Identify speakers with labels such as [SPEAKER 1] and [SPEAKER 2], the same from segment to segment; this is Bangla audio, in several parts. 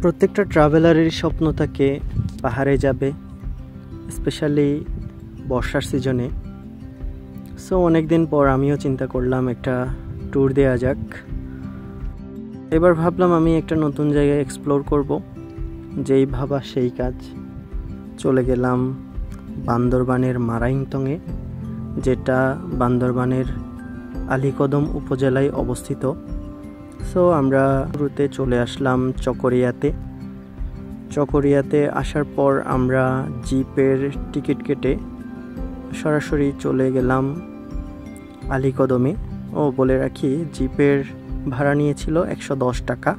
[SPEAKER 1] প্রত্যেকটা ট্রাভেলারেরই স্বপ্ন থাকে পাহাড়ে যাবে, স্পেশালি বর্ষার সিজনে। সো অনেকদিন পর আমিও চিন্তা করলাম একটা ট্যুর দেওয়া যাক। এবার ভাবলাম আমি একটা নতুন জায়গায় এক্সপ্লোর করব। যেই ভাবা সেই কাজ, চলে গেলাম বান্দরবানের মারাইংতংয়ে, যেটা বান্দরবানের আলীকদম উপজেলায় অবস্থিত। সো আমরা শুরুতে চলে আসলাম চকরিয়াতে আসার পর আমরা জিপের টিকিট কেটে সরাসরি চলে গেলাম আলীকদমে। বলে রাখি, জিপের ভাড়া নিয়েছিল 110 টাকা।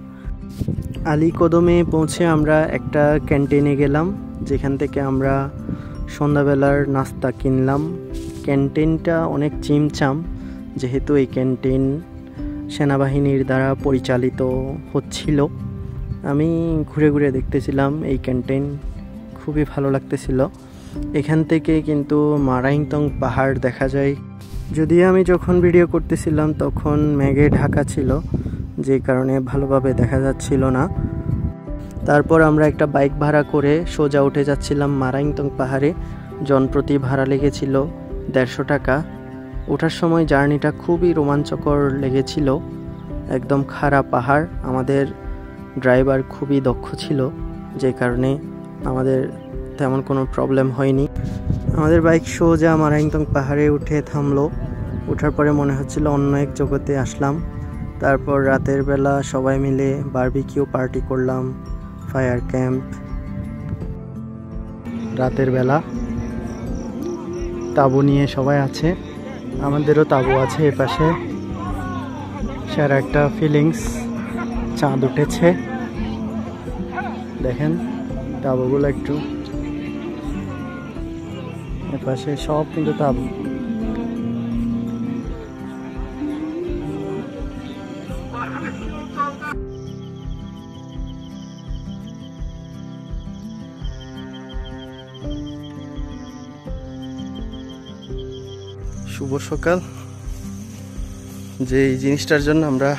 [SPEAKER 1] আলীকদমে পৌঁছে আমরা একটা ক্যান্টিনে গেলাম, যেখান থেকে আমরা সন্ধ্যাবেলার নাস্তা কিনলাম। ক্যান্টিনটা অনেক চিমচাম, যেহেতু এই ক্যান্টিন সেনাবাহিনীর দ্বারা পরিচালিত হচ্ছিল। আমি ঘুরে ঘুরে দেখতেছিলাম এই ক্যান্টিন, খুবই ভালো লাগতেছিল। এখান থেকে কিন্তু মারাইংতং পাহাড় দেখা যায়। যদিও আমি যখন ভিডিও করতেছিলাম তখন মেঘে ঢাকা ছিল, যে কারণে ভালোভাবে দেখা যাচ্ছিল না। তারপর আমরা একটা বাইক ভাড়া করে সোজা উঠে যাচ্ছিলাম মারাইংতং পাহাড়ে। জনপ্রতি ভাড়া লেগেছিল 150 টাকা। ওঠার সময় জার্নিটা খুবই রোমাঞ্চকর লেগেছিল। একদম খাড়া পাহাড়, আমাদের ড্রাইভার খুবই দক্ষ ছিল, যে কারণে আমাদের তেমন কোনো প্রবলেম হয়নি। আমাদের বাইক সোজা মারাইংতং পাহাড়ে উঠে থামলো। ওঠার পরে মনে হচ্ছিল অন্য এক জগতে আসলাম। তারপর রাতের বেলা সবাই মিলে বারবিকিউ পার্টি করলাম, ফায়ার ক্যাম্প। রাতের বেলা তাঁবু নিয়ে সবাই আছে, আমাদেরও তাঁবু আছে এপাশে। সেরা একটা ফিলিংস। চাঁদ উঠেছে, দেখেন তাঁবুগুলো একটু। এপাশে সব কিন্তু তাঁবু। শুভ সকাল। যে এই জিনিসটার জন্য আমরা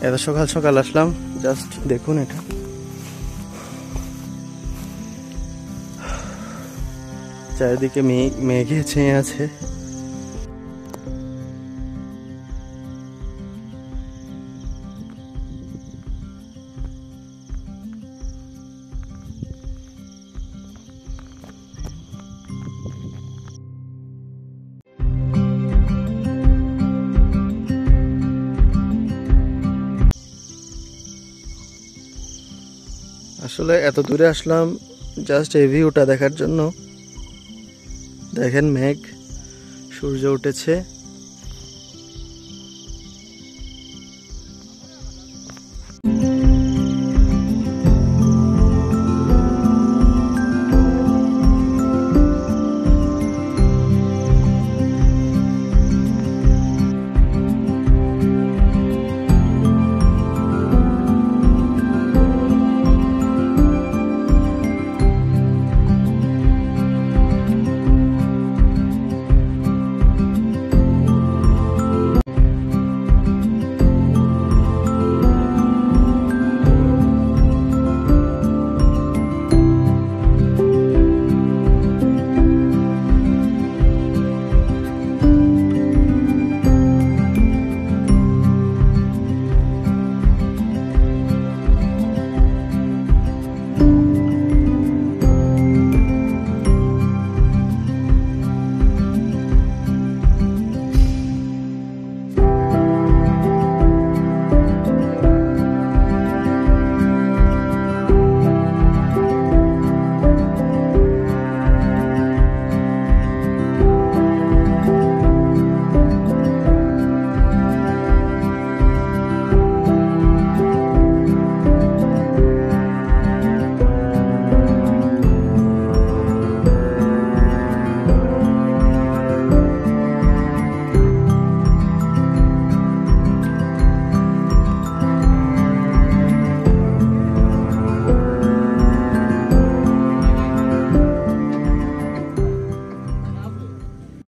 [SPEAKER 1] এত সকাল সকাল আসলাম, জাস্ট দেখুন এটা। চারিদিকে মেঘে ছেয়ে আছে। আসলে এত দূরে আসলাম জাস্ট এই ভিউটা দেখার জন্য। দেখেন মেঘ, সূর্য উঠেছে।